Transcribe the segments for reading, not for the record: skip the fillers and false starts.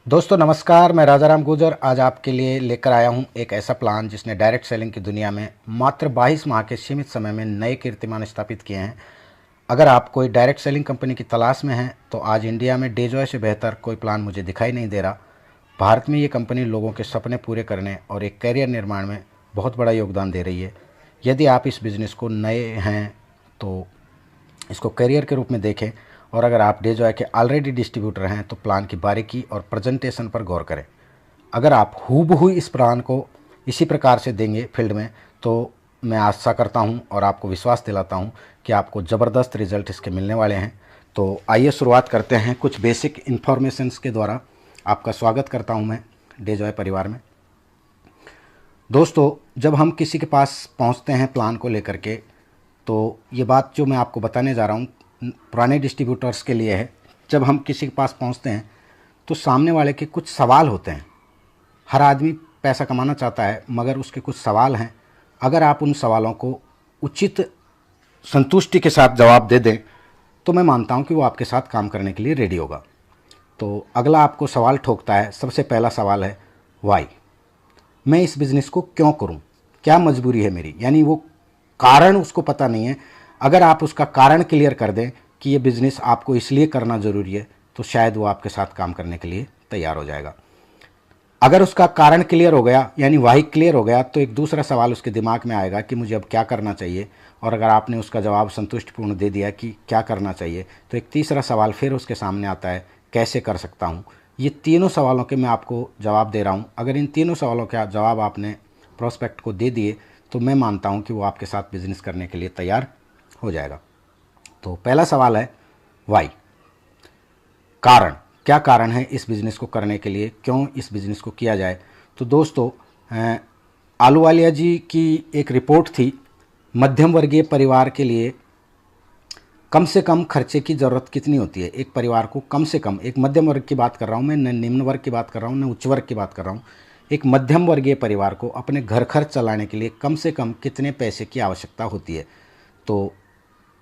दोस्तों नमस्कार, मैं राजाराम गुर्जर आज आपके लिए लेकर आया हूं एक ऐसा प्लान जिसने डायरेक्ट सेलिंग की दुनिया में मात्र 22 माह के सीमित समय में नए कीर्तिमान स्थापित किए हैं। अगर आप कोई डायरेक्ट सेलिंग कंपनी की तलाश में हैं तो आज इंडिया में डेजॉय से बेहतर कोई प्लान मुझे दिखाई नहीं दे रहा। भारत में ये कंपनी लोगों के सपने पूरे करने और एक करियर निर्माण में बहुत बड़ा योगदान दे रही है। यदि आप इस बिज़नेस को नए हैं तो इसको करियर के रूप में देखें, और अगर आप डेजॉय के ऑलरेडी डिस्ट्रीब्यूटर हैं तो प्लान की बारीकी और प्रेजेंटेशन पर गौर करें। अगर आप हूबहू इस प्लान को इसी प्रकार से देंगे फील्ड में तो मैं आशा करता हूं और आपको विश्वास दिलाता हूं कि आपको ज़बरदस्त रिजल्ट इसके मिलने वाले हैं। तो आइए शुरुआत करते हैं कुछ बेसिक इन्फॉर्मेशंस के द्वारा। आपका स्वागत करता हूं मैं डेजॉय परिवार में। दोस्तों, जब हम किसी के पास पहुंचते हैं प्लान को लेकर के, तो ये बात जो मैं आपको बताने जा रहा हूँ पुराने डिस्ट्रीब्यूटर्स के लिए है। जब हम किसी के पास पहुंचते हैं तो सामने वाले के कुछ सवाल होते हैं। हर आदमी पैसा कमाना चाहता है, मगर उसके कुछ सवाल हैं। अगर आप उन सवालों को उचित संतुष्टि के साथ जवाब दे दें तो मैं मानता हूं कि वो आपके साथ काम करने के लिए रेडी होगा। तो अगला आपको सवाल ठोकता है। सबसे पहला सवाल है वाई। मैं इस बिज़नेस को क्यों करूं, क्या मजबूरी है मेरी, यानी वो कारण उसको पता नहीं है। अगर आप उसका कारण क्लियर कर दें कि ये बिज़नेस आपको इसलिए करना ज़रूरी है तो शायद वो आपके साथ काम करने के लिए तैयार हो जाएगा। अगर उसका कारण क्लियर हो गया, यानी वाही क्लियर हो गया, तो एक दूसरा सवाल उसके दिमाग में आएगा कि मुझे अब क्या करना चाहिए। और अगर आपने उसका जवाब संतुष्टिपूर्ण दे दिया कि क्या करना चाहिए, तो एक तीसरा सवाल फिर उसके सामने आता है, कैसे कर सकता हूँ। ये तीनों सवालों के मैं आपको जवाब दे रहा हूँ। अगर इन तीनों सवालों का जवाब आपने प्रोस्पेक्ट को दे दिए तो मैं मानता हूँ कि वो आपके साथ बिजनेस करने के लिए तैयार हो जाएगा। तो पहला सवाल है वाई, कारण। क्या कारण है इस बिज़नेस को करने के लिए, क्यों इस बिज़नेस को किया जाए। तो दोस्तों, आलूवालिया जी की एक रिपोर्ट थी, मध्यम वर्गीय परिवार के लिए कम से कम खर्चे की ज़रूरत कितनी होती है। एक परिवार को कम से कम, एक मध्यम वर्ग की बात कर रहा हूँ मैं, न निम्न वर्ग की बात कर रहा हूँ, न उच्च वर्ग की बात कर रहा हूँ। एक मध्यम वर्गीय परिवार को अपने घर खर्च चलाने के लिए कम से कम कितने पैसे की आवश्यकता होती है। तो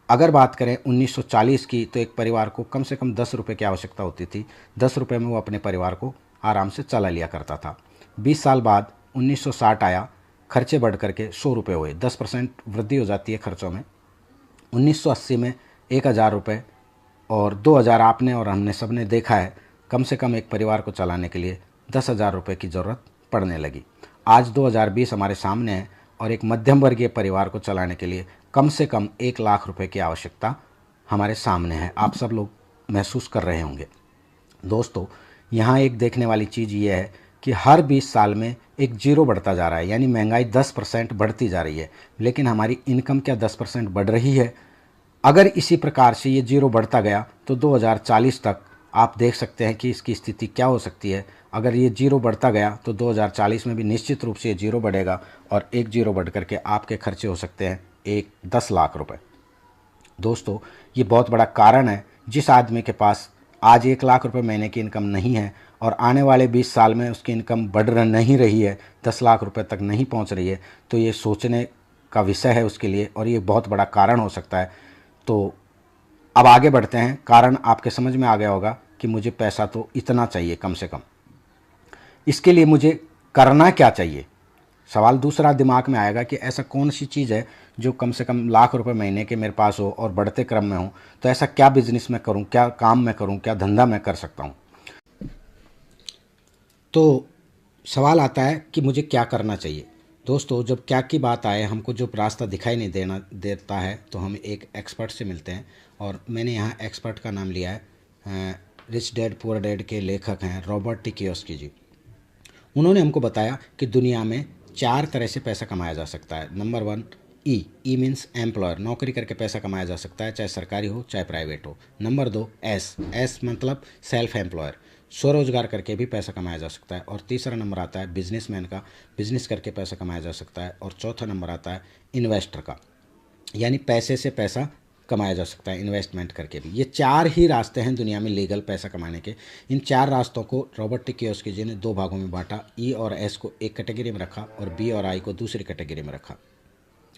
अगर बात करें 1940 की, तो एक परिवार को कम से कम 10 रुपये की आवश्यकता होती थी। 10 रुपये में वो अपने परिवार को आराम से चला लिया करता था। 20 साल बाद 1960 आया, खर्चे बढ़ करके 100 रुपये हुए। 10% वृद्धि हो जाती है खर्चों में। 1980 में 1000 रुपये और 2000 आपने और हमने सब ने देखा है, कम से कम एक परिवार को चलाने के लिए 10,000 रुपये की ज़रूरत पड़ने लगी। आज 2020 हमारे सामने है और एक मध्यम वर्गीय परिवार को चलाने के लिए कम से कम 1,00,000 रुपये की आवश्यकता हमारे सामने है। आप सब लोग महसूस कर रहे होंगे। दोस्तों, यहाँ एक देखने वाली चीज़ ये है कि हर 20 साल में एक जीरो बढ़ता जा रहा है, यानी महंगाई 10% बढ़ती जा रही है, लेकिन हमारी इनकम क्या 10% बढ़ रही है। अगर इसी प्रकार से ये जीरो बढ़ता गया तो 2040 तक आप देख सकते हैं कि इसकी स्थिति क्या हो सकती है। अगर ये जीरो बढ़ता गया तो 2040 में भी निश्चित रूप से ये जीरो बढ़ेगा और एक जीरो बढ़ करके आपके खर्चे हो सकते हैं 10 लाख रुपए। दोस्तों, ये बहुत बड़ा कारण है। जिस आदमी के पास आज 1,00,000 रुपये महीने की इनकम नहीं है और आने वाले 20 साल में उसकी इनकम बढ़ नहीं रही है, 10 लाख रुपये तक नहीं पहुंच रही है, तो ये सोचने का विषय है उसके लिए और ये बहुत बड़ा कारण हो सकता है। तो अब आगे बढ़ते हैं। कारण आपके समझ में आ गया होगा कि मुझे पैसा तो इतना चाहिए कम से कम, इसके लिए मुझे करना क्या चाहिए। सवाल दूसरा दिमाग में आएगा कि ऐसा कौन सी चीज़ है जो कम से कम लाख रुपए महीने के मेरे पास हो और बढ़ते क्रम में हो। तो ऐसा क्या बिजनेस मैं करूं, क्या काम मैं करूं, क्या धंधा मैं कर सकता हूं। तो सवाल आता है कि मुझे क्या करना चाहिए। दोस्तों, जब क्या की बात आए, हमको जो रास्ता दिखाई नहीं देता है तो हम एक एक्सपर्ट से मिलते हैं। और मैंने यहाँ एक्सपर्ट का नाम लिया है, रिच डैड पुअर डैड के लेखक हैं रॉबर्ट टी कियोस्की जी। उन्होंने हमको बताया कि दुनिया में 4 तरह से पैसा कमाया जा सकता है। नंबर 1, ई मीन्स एम्प्लॉयर, नौकरी करके पैसा कमाया जा सकता है, चाहे सरकारी हो चाहे प्राइवेट हो। नंबर 2, एस मतलब सेल्फ एम्प्लॉयर, स्वरोजगार करके भी पैसा कमाया जा सकता है। और तीसरा नंबर आता है बिजनेसमैन का, बिजनेस करके पैसा कमाया जा सकता है। और चौथा नंबर आता है इन्वेस्टर का, यानी पैसे से पैसा कमाया जा सकता है इन्वेस्टमेंट करके भी। ये 4 ही रास्ते हैं दुनिया में लीगल पैसा कमाने के। इन 4 रास्तों को रॉबर्ट टी कियोस्की जी ने 2 भागों में बांटा। ई और एस को एक कैटेगरी में रखा और बी और आई को दूसरी कैटेगरी में रखा।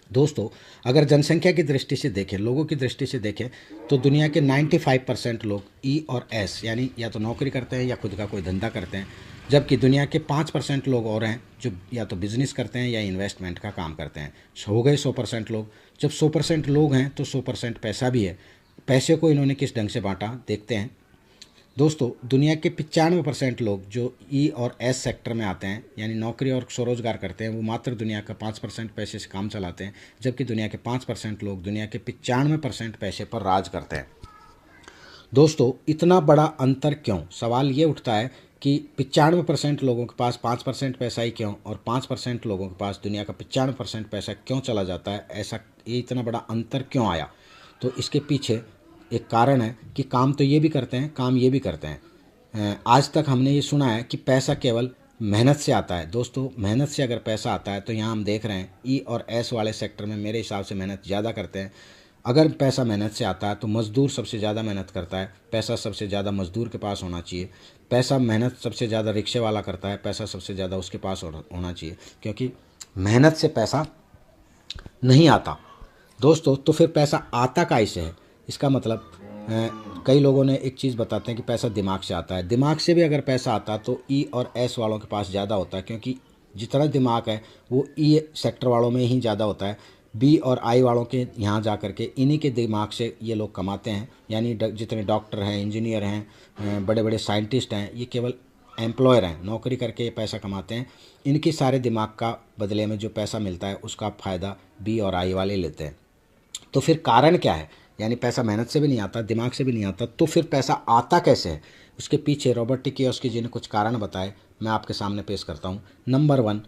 दोस्तों, अगर जनसंख्या की दृष्टि से देखें, लोगों की दृष्टि से देखें, तो दुनिया के 95% लोग ई और एस यानी या तो नौकरी करते हैं या खुद का कोई धंधा करते हैं, जबकि दुनिया के 5% लोग और हैं जो या तो बिजनेस करते हैं या इन्वेस्टमेंट का काम करते हैं। हो गए 100% लोग। जब 100% लोग हैं तो 100% पैसा भी है। पैसे को इन्होंने किस ढंग से बांटा, देखते हैं। दोस्तों, दुनिया के 95% लोग जो ई और एस सेक्टर में आते हैं यानी नौकरी और स्वरोजगार करते हैं, वो मात्र दुनिया का 5% पैसे से काम चलाते हैं, जबकि दुनिया के 5% लोग दुनिया के 95% पैसे पर राज करते हैं। दोस्तों, इतना बड़ा अंतर क्यों? सवाल ये उठता है कि 95% लोगों के पास 5% पैसा ही क्यों, और 5% लोगों के पास दुनिया का 95% पैसा क्यों चला जाता है? ऐसा ये इतना बड़ा अंतर क्यों आया? तो इसके पीछे एक कारण है कि काम तो ये भी करते हैं, काम ये भी करते हैं। आज तक हमने ये सुना है कि पैसा केवल मेहनत से आता है। दोस्तों, मेहनत से अगर पैसा आता है तो यहाँ हम देख रहे हैं ई और एस वाले सेक्टर में मेरे हिसाब से मेहनत ज़्यादा करते हैं। अगर पैसा मेहनत से आता है तो मज़दूर सबसे ज़्यादा मेहनत करता है, पैसा सबसे ज़्यादा मज़दूर के पास होना चाहिए। पैसा मेहनत सबसे ज़्यादा रिक्शे वाला करता है, पैसा सबसे ज़्यादा उसके पास होना चाहिए, क्योंकि मेहनत से पैसा नहीं आता। दोस्तों, तो फिर पैसा आता कैसे है? इसका मतलब कई लोगों ने एक चीज़ बताते हैं कि पैसा दिमाग से आता है। दिमाग से भी अगर पैसा आता तो ई और एस वालों के पास ज़्यादा होता है, क्योंकि जितना दिमाग है वो ई सेक्टर वालों में ही ज़्यादा होता है। बी और आई वालों के यहाँ जा कर के इन्हीं के दिमाग से ये लोग कमाते हैं। यानी जितने डॉक्टर हैं, इंजीनियर हैं, बड़े बड़े साइंटिस्ट हैं, ये केवल एम्प्लॉयर हैं, नौकरी करके ये पैसा कमाते हैं। इनके सारे दिमाग का बदले में जो पैसा मिलता है उसका फ़ायदा बी और आई वाले लेते हैं। तो फिर कारण क्या है? यानी पैसा मेहनत से भी नहीं आता, दिमाग से भी नहीं आता, तो फिर पैसा आता कैसे है? उसके पीछे रॉबर्ट टी कियोस्की जी ने कुछ कारण बताए, मैं आपके सामने पेश करता हूँ। नंबर 1,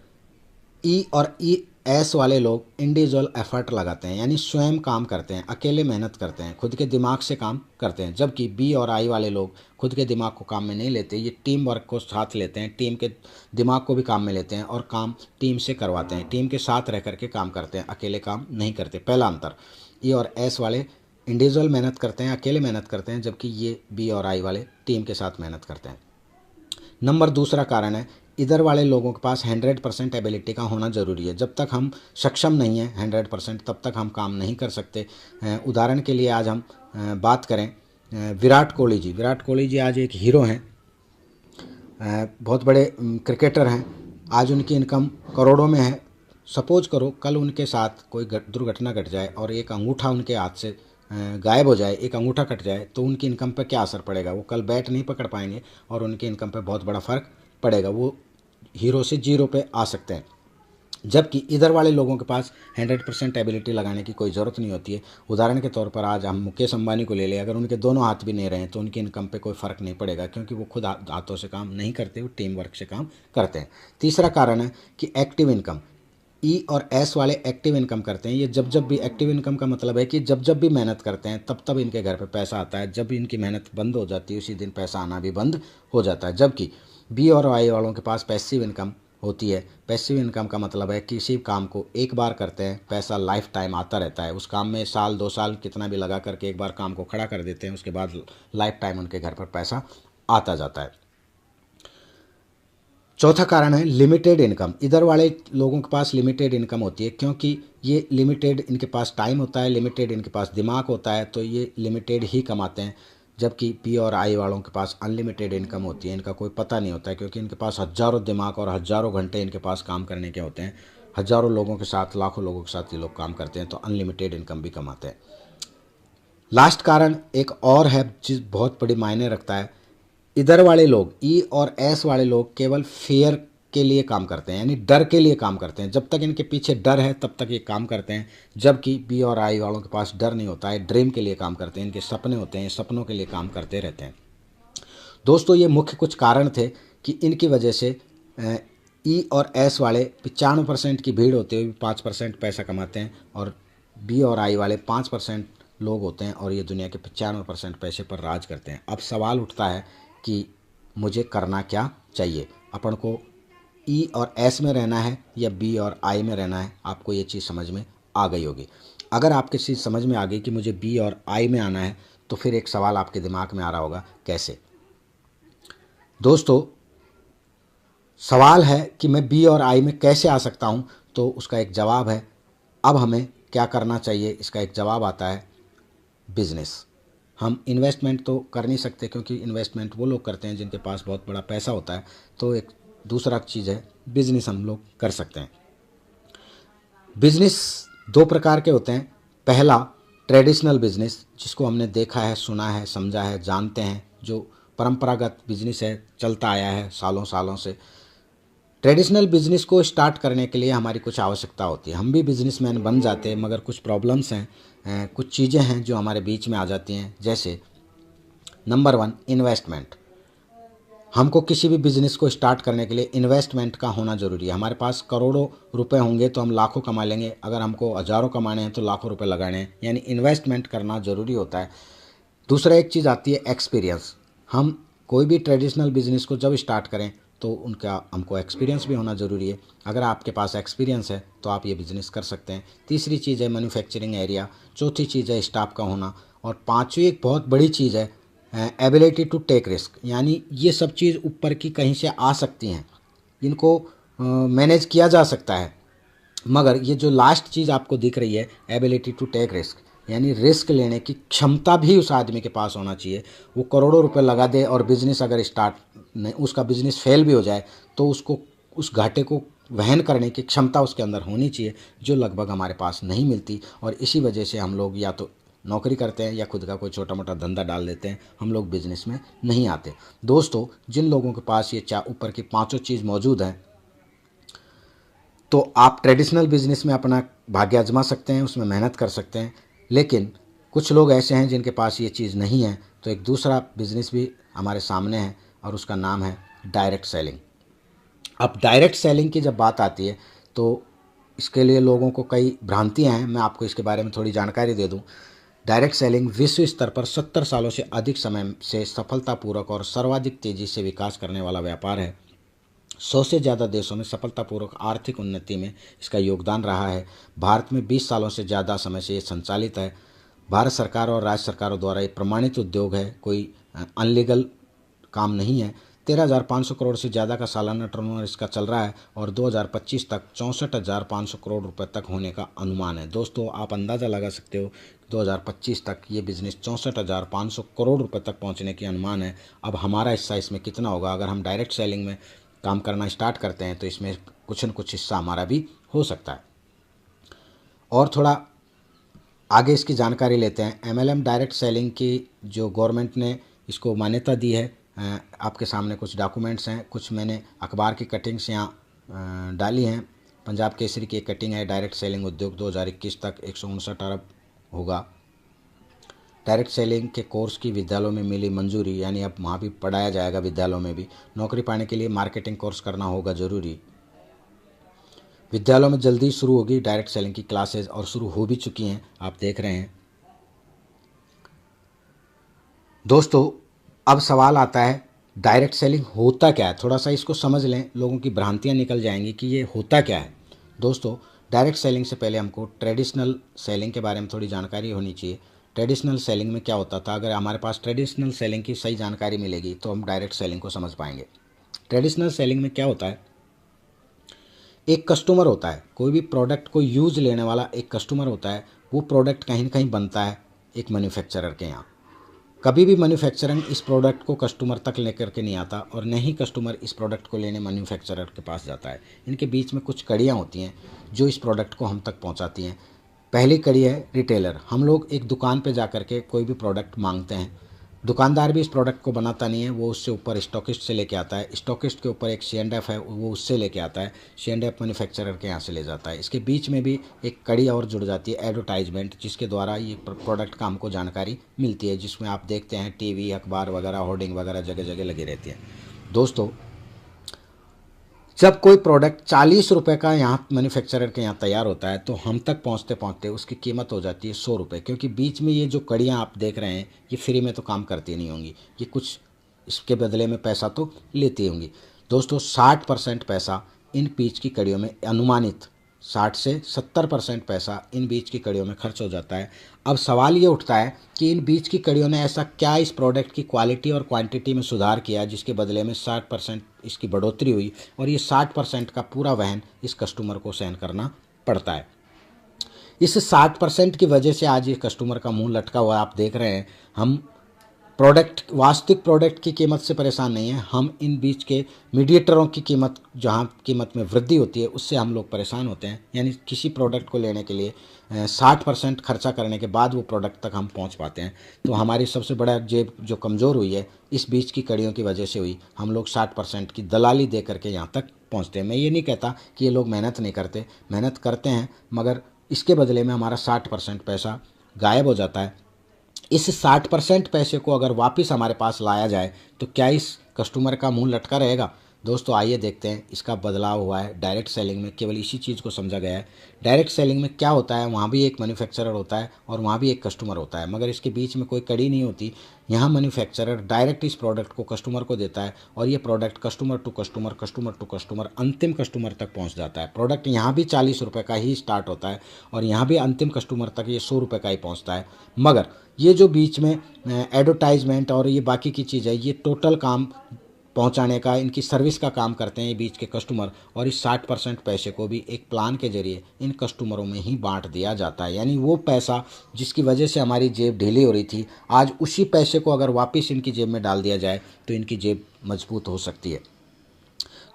ई और ई एस वाले लोग इंडिविजुअल एफर्ट लगाते हैं, यानी स्वयं काम करते हैं, अकेले मेहनत करते हैं, खुद के दिमाग से काम करते हैं। जबकि बी और आई वाले लोग खुद के दिमाग को काम में नहीं लेते, ये टीम वर्क को साथ लेते हैं, टीम के दिमाग को भी काम में लेते हैं और काम टीम से करवाते हैं, टीम के साथ रह करके काम करते हैं, अकेले काम नहीं करते। पहला अंतर, ई और एस वाले इंडिविजुअल मेहनत करते हैं, अकेले मेहनत करते हैं, जबकि ये बी और आई वाले टीम के साथ मेहनत करते हैं। नंबर दूसरा कारण है, इधर वाले लोगों के पास 100% एबिलिटी का होना ज़रूरी है। जब तक हम सक्षम नहीं हैं 100%, तब तक हम काम नहीं कर सकते। उदाहरण के लिए आज हम बात करें विराट कोहली जी। विराट कोहली जी आज एक हीरो हैं, बहुत बड़े क्रिकेटर हैं। आज उनकी इनकम करोड़ों में है। सपोज करो कल उनके साथ कोई दुर्घटना घट जाए और एक अंगूठा उनके हाथ से गायब हो जाए, एक अंगूठा कट जाए, तो उनकी इनकम पर क्या असर पड़ेगा? वो कल बैट नहीं पकड़ पाएंगे और उनकी इनकम पर बहुत बड़ा फ़र्क पड़ेगा। वो हीरो से जीरो पे आ सकते हैं। जबकि इधर वाले लोगों के पास 100% एबिलिटी लगाने की कोई ज़रूरत नहीं होती है। उदाहरण के तौर पर आज हम मुकेश अंबानी को ले लें, अगर उनके दोनों हाथ भी नहीं रहे तो उनकी इनकम पे कोई फ़र्क नहीं पड़ेगा, क्योंकि वो खुद हाथों से काम नहीं करते, वो टीम वर्क से काम करते हैं। तीसरा कारण है कि एक्टिव इनकम। ई और एस वाले एक्टिव इनकम करते हैं। ये जब भी एक्टिव इनकम का मतलब है कि जब भी मेहनत करते हैं तब इनके घर पे पैसा आता है। जब इनकी मेहनत बंद हो जाती है उसी दिन पैसा आना भी बंद हो जाता है। जबकि बी और आई वालों के पास पैसिव इनकम होती है। पैसिव इनकम का मतलब है किसी काम को एक बार करते हैं, पैसा लाइफ टाइम आता रहता है। उस काम में साल 2 साल कितना भी लगा करके एक बार काम को खड़ा कर देते हैं, उसके बाद लाइफ टाइम उनके घर पर पैसा आता जाता है। चौथा कारण है लिमिटेड इनकम। इधर वाले लोगों के पास लिमिटेड इनकम होती है, क्योंकि ये लिमिटेड इनके पास टाइम होता है, लिमिटेड इनके पास दिमाग होता है, तो ये लिमिटेड ही कमाते हैं। जबकि पी और आई वालों के पास अनलिमिटेड इनकम होती है, इनका कोई पता नहीं होता है, क्योंकि इनके पास हज़ारों दिमाग और हज़ारों घंटे इनके पास काम करने के होते हैं। हज़ारों लोगों के साथ, लाखों लोगों के साथ ये लोग काम करते हैं, तो अनलिमिटेड इनकम भी कमाते हैं। लास्ट कारण एक और है जिस बहुत बड़ी मायने रखता है। इधर वाले लोग, ई और एस वाले लोग, केवल फेयर के लिए काम करते हैं, यानी डर के लिए काम करते हैं। जब तक इनके पीछे डर है तब तक ये काम करते हैं। जबकि बी और आई वालों के पास डर नहीं होता है, ड्रीम के लिए काम करते हैं, इनके सपने होते हैं, सपनों के लिए काम करते रहते हैं। दोस्तों, ये मुख्य कुछ कारण थे कि इनकी वजह से ई और एस वाले 95% की भीड़ होते हुए 5% पैसा कमाते हैं, और बी और आई वाले 5% लोग होते हैं और ये दुनिया के 95% पैसे पर राज करते हैं। अब सवाल उठता है कि मुझे करना क्या चाहिए? अपन को ई और एस में रहना है या बी और आई में रहना है? आपको ये चीज़ समझ में आ गई होगी। अगर आपकी चीज़ समझ में आ गई कि मुझे बी और आई में आना है, तो फिर एक सवाल आपके दिमाग में आ रहा होगा, कैसे? दोस्तों, सवाल है कि मैं बी और आई में कैसे आ सकता हूँ? तो उसका एक जवाब है, अब हमें क्या करना चाहिए, इसका एक जवाब आता है बिजनेस। हम इन्वेस्टमेंट तो कर नहीं सकते क्योंकि इन्वेस्टमेंट वो लोग करते हैं जिनके पास बहुत बड़ा पैसा होता है। तो एक दूसरा चीज़ है बिजनेस हम लोग कर सकते हैं। बिजनेस दो प्रकार के होते हैं। पहला ट्रेडिशनल बिजनेस, जिसको हमने देखा है, सुना है, समझा है, जानते हैं, जो परंपरागत बिजनेस है, चलता आया है सालों सालों से। ट्रेडिशनल बिजनेस को स्टार्ट करने के लिए हमारी कुछ आवश्यकता होती है। हम भी बिजनेसमैन बन जाते हैं, मगर कुछ प्रॉब्लम्स हैं, कुछ चीज़ें हैं जो हमारे बीच में आ जाती हैं। जैसे नंबर 1 इन्वेस्टमेंट। हमको किसी भी बिजनेस को स्टार्ट करने के लिए इन्वेस्टमेंट का होना ज़रूरी है। हमारे पास करोड़ों रुपए होंगे तो हम लाखों कमा लेंगे, अगर हमको हज़ारों कमाने हैं तो लाखों रुपए लगाने हैं, यानी इन्वेस्टमेंट करना ज़रूरी होता है। दूसरा एक चीज़ आती है एक्सपीरियंस। हम कोई भी ट्रेडिशनल बिजनेस को जब स्टार्ट करें तो उनका हमको एक्सपीरियंस भी होना ज़रूरी है। अगर आपके पास एक्सपीरियंस है तो आप ये बिज़नेस कर सकते हैं। तीसरी चीज़ है मैन्युफैक्चरिंग एरिया। चौथी चीज़ है स्टाफ का होना। और पांचवी एक बहुत बड़ी चीज़ है एबिलिटी टू टेक रिस्क, यानी ये सब चीज़ ऊपर की कहीं से आ सकती हैं, इनको मैनेज किया जा सकता है। मगर ये जो लास्ट चीज़ आपको दिख रही है एबिलिटी टू टेक रिस्क, यानी रिस्क लेने की क्षमता भी उस आदमी के पास होना चाहिए। वो करोड़ों रुपए लगा दे और बिजनेस अगर स्टार्ट नहीं, उसका बिजनेस फेल भी हो जाए तो उसको उस घाटे को वहन करने की क्षमता उसके अंदर होनी चाहिए, जो लगभग हमारे पास नहीं मिलती। और इसी वजह से हम लोग या तो नौकरी करते हैं या खुद का कोई छोटा मोटा धंधा डाल देते हैं, हम लोग बिजनेस में नहीं आते। दोस्तों, जिन लोगों के पास ये ऊपर की पांचों चीज़ मौजूद हैं तो आप ट्रेडिशनल बिजनेस में अपना भाग्य आजमा सकते हैं, उसमें मेहनत कर सकते हैं। लेकिन कुछ लोग ऐसे हैं जिनके पास ये चीज़ नहीं है, तो एक दूसरा बिजनेस भी हमारे सामने है और उसका नाम है डायरेक्ट सेलिंग। अब डायरेक्ट सेलिंग की जब बात आती है तो इसके लिए लोगों को कई भ्रांतियां हैं, मैं आपको इसके बारे में थोड़ी जानकारी दे दूं। डायरेक्ट सेलिंग विश्व स्तर पर 70 सालों से अधिक समय से सफलतापूर्वक और सर्वाधिक तेजी से विकास करने वाला व्यापार है। 100 से ज़्यादा देशों में सफलतापूर्वक आर्थिक उन्नति में इसका योगदान रहा है। भारत में 20 सालों से ज़्यादा समय से ये संचालित है। भारत सरकार और राज्य सरकारों द्वारा ये प्रमाणित उद्योग है, कोई अनलीगल काम नहीं है। 13,500 करोड़ से ज़्यादा का सालाना टर्नओवर इसका चल रहा है और 2025 तक 64,500 करोड़ रुपए तक होने का अनुमान है। दोस्तों, आप अंदाज़ा लगा सकते हो 2025 तक ये बिज़नेस 64,500 करोड़ रुपए तक पहुंचने की अनुमान है। अब हमारा हिस्सा इसमें कितना होगा? अगर हम डायरेक्ट सेलिंग में काम करना स्टार्ट करते हैं तो इसमें कुछ न कुछ हिस्सा हमारा भी हो सकता है। और थोड़ा आगे इसकी जानकारी लेते हैं। एमएलएम डायरेक्ट सेलिंग की जो गवर्नमेंट ने इसको मान्यता दी है, आपके सामने कुछ डॉक्यूमेंट्स हैं, कुछ मैंने अखबार की कटिंग्स यहाँ डाली हैं। पंजाब केसरी की एक कटिंग है, डायरेक्ट सेलिंग उद्योग 2021 तक 159 अरब होगा। डायरेक्ट सेलिंग के कोर्स की विद्यालयों में मिली मंजूरी, यानी अब वहाँ भी पढ़ाया जाएगा विद्यालयों में भी। नौकरी पाने के लिए मार्केटिंग कोर्स करना होगा ज़रूरी। विद्यालयों में जल्दी शुरू होगी डायरेक्ट सेलिंग की क्लासेज और शुरू हो भी चुकी हैं, आप देख रहे हैं। दोस्तों, अब सवाल आता है डायरेक्ट सेलिंग होता क्या है? थोड़ा सा इसको समझ लें, लोगों की भ्रांतियां निकल जाएंगी कि ये होता क्या है। दोस्तों, डायरेक्ट सेलिंग से पहले हमको ट्रेडिशनल सेलिंग के बारे में थोड़ी जानकारी होनी चाहिए। ट्रेडिशनल सेलिंग में क्या होता था? अगर हमारे पास ट्रेडिशनल सेलिंग की सही जानकारी मिलेगी तो हम डायरेक्ट सेलिंग को समझ पाएंगे। ट्रेडिशनल सेलिंग में क्या होता है? एक कस्टमर होता है, कोई भी प्रोडक्ट को यूज़ लेने वाला एक कस्टमर होता है। वो प्रोडक्ट कहीं ना कहीं बनता है एक मैन्युफैक्चरर के यहाँ। कभी भी मैन्युफैक्चरर इस प्रोडक्ट को कस्टमर तक लेकर के नहीं आता और न ही कस्टमर इस प्रोडक्ट को लेने मैन्युफैक्चरर के पास जाता है। इनके बीच में कुछ कड़ियाँ होती हैं जो इस प्रोडक्ट को हम तक पहुंचाती हैं। पहली कड़ी है रिटेलर। हम लोग एक दुकान पे जा कर के कोई भी प्रोडक्ट मांगते हैं, दुकानदार भी इस प्रोडक्ट को बनाता नहीं है, वो उससे ऊपर स्टॉकिस्ट से लेके आता है। स्टॉकिस्ट के ऊपर एक C&F है, वो उससे लेके आता है। C&F मैन्युफैक्चरर के यहाँ से ले जाता है। इसके बीच में भी एक कड़ी और जुड़ जाती है एडवर्टाइजमेंट, जिसके द्वारा ये प्रोडक्ट का हमको जानकारी मिलती है, जिसमें आप देखते हैं टीवी, अखबार वगैरह, होर्डिंग वगैरह जगह जगह लगी रहती है। दोस्तों, जब कोई प्रोडक्ट 40 रुपये का यहाँ मैन्युफैक्चरर के यहाँ तैयार होता है तो हम तक पहुँचते पहुँचते उसकी कीमत हो जाती है 100 रुपये, क्योंकि बीच में ये जो कड़ियाँ आप देख रहे हैं ये फ्री में तो काम करती नहीं होंगी, ये कुछ इसके बदले में पैसा तो लेती होंगी। दोस्तों, 60% पैसा इन बीच की कड़ियों में अनुमानित 60 से 70% पैसा इन बीच की कड़ियों में खर्च हो जाता है। अब सवाल ये उठता है कि इन बीच की कड़ियों ने ऐसा क्या इस प्रोडक्ट की क्वालिटी और क्वांटिटी में सुधार किया जिसके बदले में 60% इसकी बढ़ोतरी हुई और ये 60% का पूरा वहन इस कस्टमर को सहन करना पड़ता है। इस 60% की वजह से आज ये कस्टमर का मुंह लटका हुआ है। आप देख रहे हैं, हम वास्तविक प्रोडक्ट की कीमत से परेशान नहीं है, हम इन बीच के मीडिएटरों की कीमत, जहां कीमत में वृद्धि होती है, उससे हम लोग परेशान होते हैं। यानी किसी प्रोडक्ट को लेने के लिए 60% खर्चा करने के बाद वो प्रोडक्ट तक हम पहुंच पाते हैं। तो हमारी सबसे बड़ा जेब जो कमज़ोर हुई है इस बीच की कड़ियों की वजह से हुई। हम लोग 60% की दलाली दे करके यहाँ तक पहुँचते हैं। मैं ये नहीं कहता कि ये लोग मेहनत नहीं करते, मेहनत करते हैं, मगर इसके बदले में हमारा 60% पैसा गायब हो जाता है। इस 60% पैसे को अगर वापस हमारे पास लाया जाए तो क्या इस कस्टमर का मुंह लटका रहेगा? दोस्तों आइए देखते हैं, इसका बदलाव हुआ है डायरेक्ट सेलिंग में। केवल इसी चीज़ को समझा गया है। डायरेक्ट सेलिंग में क्या होता है, वहाँ भी एक मैन्युफैक्चरर होता है और वहाँ भी एक कस्टमर होता है, मगर इसके बीच में कोई कड़ी नहीं होती। यहाँ मैन्युफैक्चरर डायरेक्ट इस प्रोडक्ट को कस्टमर को देता है और ये product customer to customer, customer to customer, अंतिम कस्टमर तक पहुँच जाता है। प्रोडक्ट यहाँ भी 40 रुपये का ही स्टार्ट होता है और यहाँ भी अंतिम कस्टमर तक ये 100 रुपये का ही पहुँचता है। मगर ये जो बीच में एडवर्टाइजमेंट और ये बाकी की चीज़ है, ये टोटल काम पहुंचाने का, इनकी सर्विस का काम करते हैं ये बीच के कस्टमर। और इस 60% पैसे को भी एक प्लान के जरिए इन कस्टमरों में ही बांट दिया जाता है। यानी वो पैसा जिसकी वजह से हमारी जेब ढीली हो रही थी, आज उसी पैसे को अगर वापस इनकी जेब में डाल दिया जाए तो इनकी जेब मजबूत हो सकती है।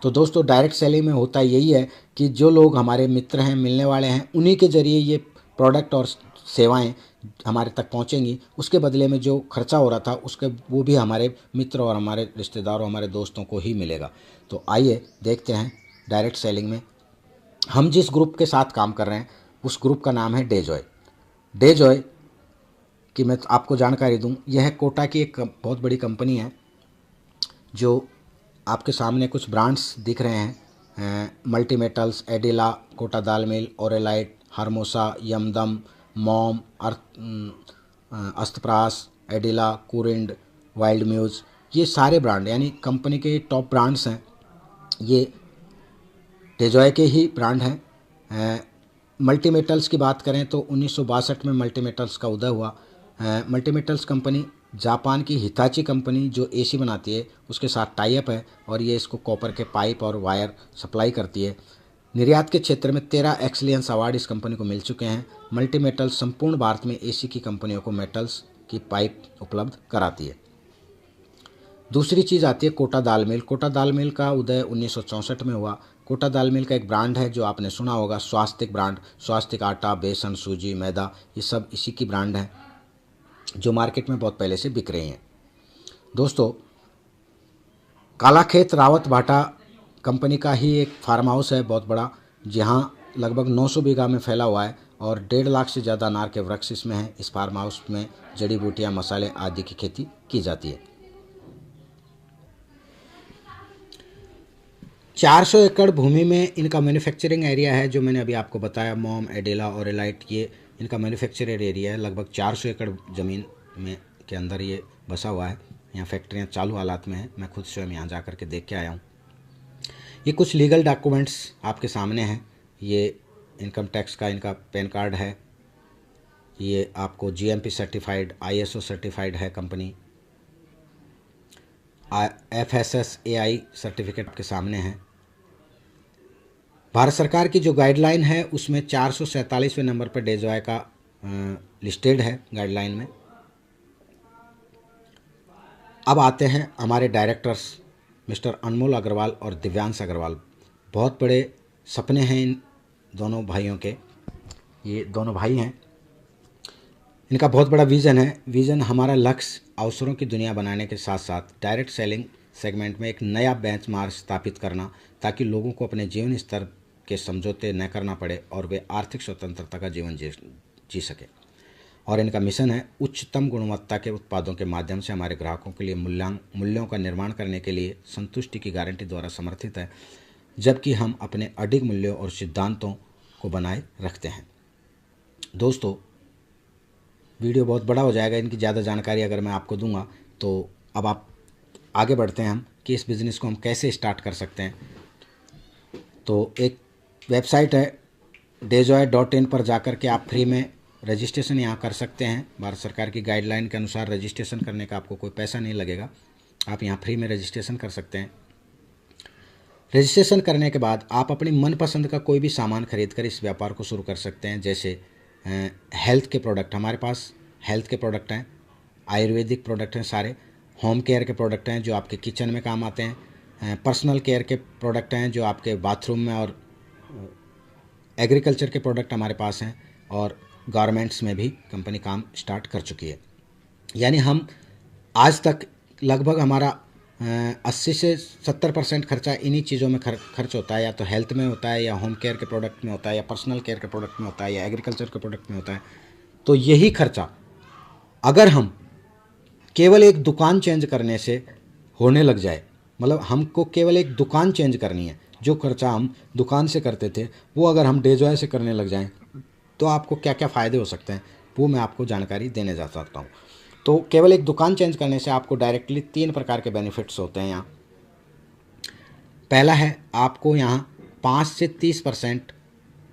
तो दोस्तों डायरेक्ट सेलिंग में होता यही है कि जो लोग हमारे मित्र हैं, मिलने वाले हैं, उन्हीं के जरिए ये प्रोडक्ट और सेवाएं हमारे तक पहुंचेंगी। उसके बदले में जो खर्चा हो रहा था उसके वो भी हमारे मित्र और हमारे रिश्तेदारों, हमारे दोस्तों को ही मिलेगा। तो आइए देखते हैं डायरेक्ट सेलिंग में हम जिस ग्रुप के साथ काम कर रहे हैं उस ग्रुप का नाम है डेजॉय। डेजॉय की मैं आपको जानकारी दूं, यह कोटा की एक बहुत बड़ी कंपनी है। जो आपके सामने कुछ ब्रांड्स दिख रहे हैं, मल्टी मेटल्स, एडिला, कोटा दाल मिल, ओरेलाइट, हार्मोसा, यमदम, मॉम, अस्तप्रास, एडिला, कुरिंड, वाइल्ड म्यूज़, ये सारे ब्रांड यानी कंपनी के टॉप ब्रांड्स हैं। ये डेजॉय के ही ब्रांड हैं। मल्टी मेटल्स की बात करें तो 1962 में मल्टी मेटल्स का उदय हुआ। मल्टी मेटल्स कंपनी जापान की हिताची कंपनी जो एसी बनाती है उसके साथ टाई अप है और ये इसको कॉपर के पाइप और वायर सप्लाई करती है। निर्यात के क्षेत्र में 13 एक्सीलेंस अवार्ड इस कंपनी को मिल चुके हैं। मल्टी मेटल्स संपूर्ण भारत में एसी की कंपनियों को मेटल्स की पाइप उपलब्ध कराती है। दूसरी चीज़ आती है कोटा दाल मिल। कोटा दाल मिल का उदय 1964 में हुआ। कोटा दाल मिल का एक ब्रांड है जो आपने सुना होगा, स्वास्तिक ब्रांड। स्वास्तिक आटा, बेसन, सूजी, मैदा, ये सब इसी की ब्रांड है जो मार्केट में बहुत पहले से बिक रही हैं। दोस्तों कालाखेत रावत भाटा कंपनी का ही एक फार्म हाउस है बहुत बड़ा, जहाँ लगभग 900 बीघा में फैला हुआ है और 1.5 लाख से ज़्यादा अनार के वृक्ष इसमें हैं। इस फार्म हाउस में जड़ी बूटियाँ, मसाले आदि की खेती की जाती है। 400 एकड़ भूमि में इनका मैन्युफैक्चरिंग एरिया है जो मैंने अभी आपको बताया। मॉम, एडिला, ओरेलाइट, ये इनका मैन्युफैक्चरर एरिया है। लगभग 400 एकड़ ज़मीन में के अंदर ये बसा हुआ है। यहाँ फैक्ट्रियाँ चालू हालात में हैं। मैं खुद स्वयं यहाँ जा कर के देख के आया हूँ। ये कुछ लीगल डॉक्यूमेंट्स आपके सामने हैं। ये इनकम टैक्स का इनका पैन कार्ड है। ये आपको जीएमपी सर्टिफाइड, आईएसओ सर्टिफाइड है कंपनी। FSSAI सर्टिफिकेट के सामने है। भारत सरकार की जो गाइडलाइन है उसमें 447वें नंबर पर डेजॉय का लिस्टेड है गाइडलाइन में। अब आते हैं हमारे डायरेक्टर्स मिस्टर अनमोल अग्रवाल और दिव्यांश अग्रवाल। बहुत बड़े सपने हैं इन दोनों भाइयों के। ये दोनों भाई हैं, इनका बहुत बड़ा विज़न है। विज़न हमारा लक्ष्य अवसरों की दुनिया बनाने के साथ साथ डायरेक्ट सेलिंग सेगमेंट में एक नया बेंचमार्क स्थापित करना, ताकि लोगों को अपने जीवन स्तर के समझौते न करना पड़े और वे आर्थिक स्वतंत्रता का जीवन जी सके। और इनका मिशन है उच्चतम गुणवत्ता के उत्पादों के माध्यम से हमारे ग्राहकों के लिए मूल्यों का निर्माण करने के लिए संतुष्टि की गारंटी द्वारा समर्थित है, जबकि हम अपने अडिग मूल्यों और सिद्धांतों को बनाए रखते हैं। दोस्तों वीडियो बहुत बड़ा हो जाएगा, इनकी ज़्यादा जानकारी अगर मैं आपको दूंगा तो अब आप आगे बढ़ते हैं हम कि इस बिज़नेस को हम कैसे स्टार्ट कर सकते हैं। तो एक वेबसाइट है dejoy.in पर जाकर के आप फ्री में रजिस्ट्रेशन यहाँ कर सकते हैं। भारत सरकार की गाइडलाइन के अनुसार रजिस्ट्रेशन करने का आपको कोई पैसा नहीं लगेगा, आप यहाँ फ्री में रजिस्ट्रेशन कर सकते हैं। रजिस्ट्रेशन करने के बाद आप अपनी मनपसंद का कोई भी सामान खरीद कर इस व्यापार को शुरू कर सकते हैं। जैसे हेल्थ के प्रोडक्ट, हमारे पास हेल्थ के प्रोडक्ट हैं, आयुर्वेदिक प्रोडक्ट हैं, सारे होम केयर के प्रोडक्ट हैं जो आपके किचन में काम आते हैं, पर्सनल केयर के प्रोडक्ट हैं जो आपके बाथरूम में, और एग्रीकल्चर के प्रोडक्ट हमारे पास हैं, और गारमेंट्स में भी कंपनी काम स्टार्ट कर चुकी है। यानी हम आज तक लगभग हमारा 80 से 70% खर्चा इन्हीं चीज़ों में खर्च होता है, या तो हेल्थ में होता है, या होम केयर के प्रोडक्ट में होता है, या पर्सनल केयर के प्रोडक्ट में होता है, या एग्रीकल्चर के प्रोडक्ट में होता है। तो यही खर्चा अगर हम केवल एक दुकान चेंज करने से होने लग जाए, मतलब हमको केवल एक दुकान चेंज करनी है, जो खर्चा हम दुकान से करते थे वो अगर हम डेजॉय से करने लग जाएं, तो आपको क्या क्या फ़ायदे हो सकते हैं वो मैं आपको जानकारी देने जा सकता हूँ। तो केवल एक दुकान चेंज करने से आपको डायरेक्टली 3 प्रकार के बेनिफिट्स होते हैं यहाँ। पहला है, आपको यहाँ 5 से 30%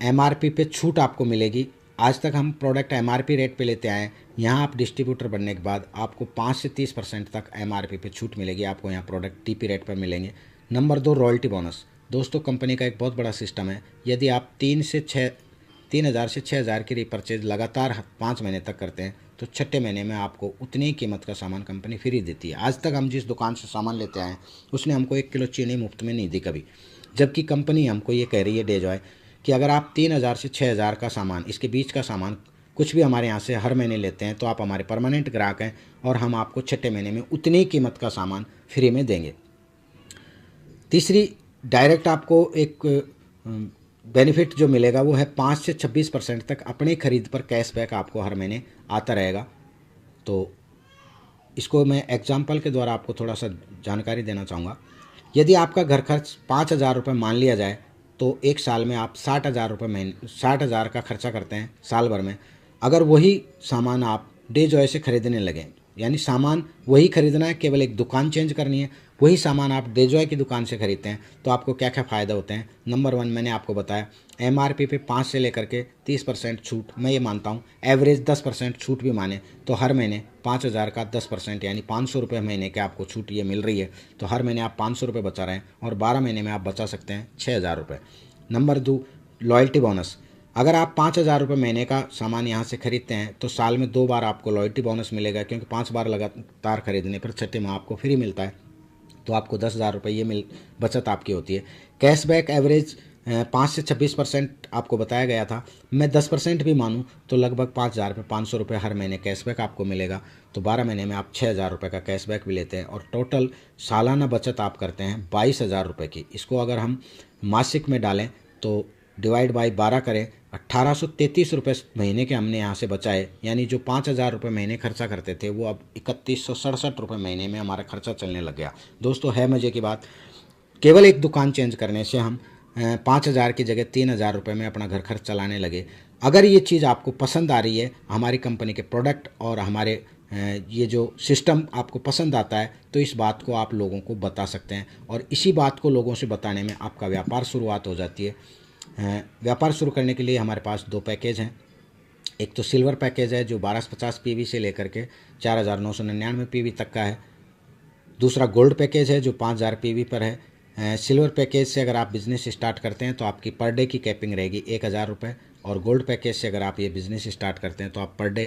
MRP पे छूट आपको मिलेगी। आज तक हम प्रोडक्ट MRP रेट पे लेते आए हैं, यहाँ आप डिस्ट्रीब्यूटर बनने के बाद आपको 5 से 30% तक MRP पे छूट मिलेगी, आपको यहाँ प्रोडक्ट TP रेट पर मिलेंगे। Number 2, royalty bonus. दोस्तों, कंपनी का एक बहुत बड़ा सिस्टम है, यदि आप 3,000 से 6,000 की रीपरचेज लगातार 5 महीने तक करते हैं तो छठे महीने में आपको उतनी ही कीमत का सामान कंपनी फ्री देती है। आज तक हम जिस दुकान से सामान लेते आए हैं उसने हमको 1 किलो चीनी मुफ्त में नहीं दी कभी, जबकि कंपनी हमको ये कह रही है डेजॉय कि अगर आप 3,000 से 6,000 का सामान, इसके बीच का सामान कुछ भी हमारे यहाँ से हर महीने लेते हैं तो आप हमारे परमानेंट ग्राहक हैं, और हम आपको छठे महीने में उतनी ही कीमत का सामान फ्री में देंगे। तीसरी, डायरेक्ट आपको एक बेनिफिट जो मिलेगा वो है 5 से 26% तक अपनी खरीद पर कैशबैक आपको हर महीने आता रहेगा। तो इसको मैं एग्जाम्पल के द्वारा आपको थोड़ा सा जानकारी देना चाहूँगा। यदि आपका घर खर्च 5,000 रुपये मान लिया जाए तो एक साल में आप 60,000 रुपये महीने 60,000 का खर्चा करते हैं साल भर में। अगर वही सामान आप डेजॉय से खरीदने लगें, यानी सामान वही खरीदना है, केवल एक दुकान चेंज करनी है, वही सामान आप डेजॉय की दुकान से खरीदते हैं तो आपको क्या क्या फ़ायदा होते हैं। नंबर 1 मैंने आपको बताया, MRP पे 5 से लेकर के 30% छूट, मैं ये मानता हूँ एवरेज 10% छूट भी माने तो हर महीने 5,000 का 10% यानी 500 रुपये महीने के आपको छूट ये मिल रही है। तो हर महीने आप 500 रुपये बचा रहे हैं और 12 महीने में आप बचा सकते हैं 6,000 रुपये। Number 2, loyalty bonus. अगर आप 5,000 रुपये महीने का सामान यहाँ से खरीदते हैं तो साल में 2 बार आपको लॉयल्टी बोनस मिलेगा, क्योंकि 5 बार लगातार खरीदने पर छठे माह आपको फ्री मिलता है, तो आपको 10,000 रुपये ये बचत आपकी होती है। कैशबैक एवरेज 5 से 26% आपको बताया गया था, मैं 10% भी मानूँ तो लगभग 5,000 रुपये 500 रुपये हर महीने कैशबैक आपको मिलेगा। तो 12 महीने में आप 6,000 रुपये का कैशबैक भी लेते हैं और टोटल सालाना बचत आप करते हैं 22,000 रुपये की। इसको अगर हम मासिक में डालें तो डिवाइड बाई 12 करें, 1,833 रुपये महीने के हमने यहाँ से बचाए, यानी जो 5,000 रुपये महीने खर्चा करते थे वो अब 3,167 रुपये महीने में हमारा खर्चा चलने लग गया। दोस्तों, है मज़े की बात, केवल एक दुकान चेंज करने से हम 5,000 की जगह 3,000 रुपये में अपना घर खर्च चलाने लगे। अगर ये चीज़ आपको पसंद आ रही है, हमारी कंपनी के प्रोडक्ट और हमारे ये जो सिस्टम आपको पसंद आता है, तो इस बात को आप लोगों को बता सकते हैं, और इसी बात को लोगों से बताने में आपका व्यापार शुरुआत हो जाती है। व्यापार शुरू करने के लिए हमारे पास 2 पैकेज हैं। एक तो सिल्वर पैकेज है जो 1250 PV से लेकर के 4,999 PV तक का है। दूसरा गोल्ड पैकेज है जो 5,000 PV पर है। सिल्वर पैकेज से अगर आप बिज़नेस स्टार्ट करते हैं तो आपकी पर डे की कैपिंग रहेगी 1,000 रुपये, और गोल्ड पैकेज से अगर आप ये बिज़नेस स्टार्ट करते हैं तो आप पर डे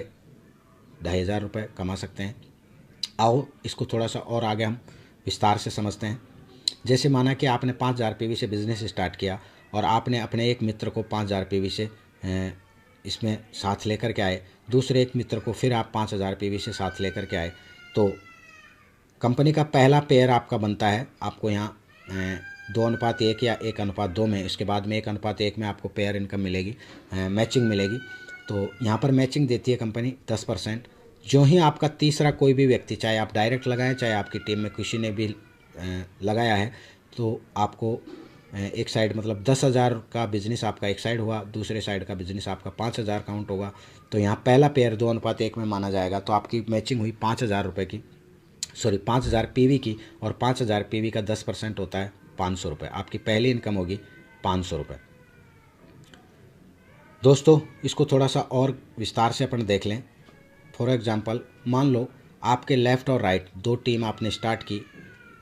2,500 रुपये कमा सकते हैं। आओ इसको थोड़ा सा और आगे हम विस्तार से समझते हैं। जैसे माना कि आपने 5,000 PV से बिज़नेस स्टार्ट किया और आपने अपने एक मित्र को 5,000 PV से इसमें साथ लेकर के आए, दूसरे एक मित्र को फिर आप 5,000 PV से साथ लेकर के आए, तो कंपनी का पहला पेयर आपका बनता है। आपको यहाँ 2:1 या 1:2 में, इसके बाद में 1:1 में आपको पेयर इनकम मिलेगी, मैचिंग मिलेगी। तो यहाँ पर मैचिंग देती है कंपनी 10%। जो ही आपका तीसरा कोई भी व्यक्ति, चाहे आप डायरेक्ट लगाएं चाहे आपकी टीम में किसी ने भी लगाया है, तो आपको एक साइड मतलब 10,000 का बिज़नेस आपका एक साइड हुआ, दूसरे साइड का बिज़नेस आपका 5,000 काउंट होगा। तो यहाँ पहला पेयर 2:1 में माना जाएगा। तो आपकी मैचिंग हुई 5,000 रुपये की, 5,000 PV की, और 5,000 PV का 10% होता है 500 रुपये। आपकी पहली इनकम होगी 500 रुपये। दोस्तों, इसको थोड़ा सा और विस्तार से अपन देख लें। फॉर एग्जांपल, मान लो आपके लेफ़्ट और राइट 2 टीम आपने स्टार्ट की।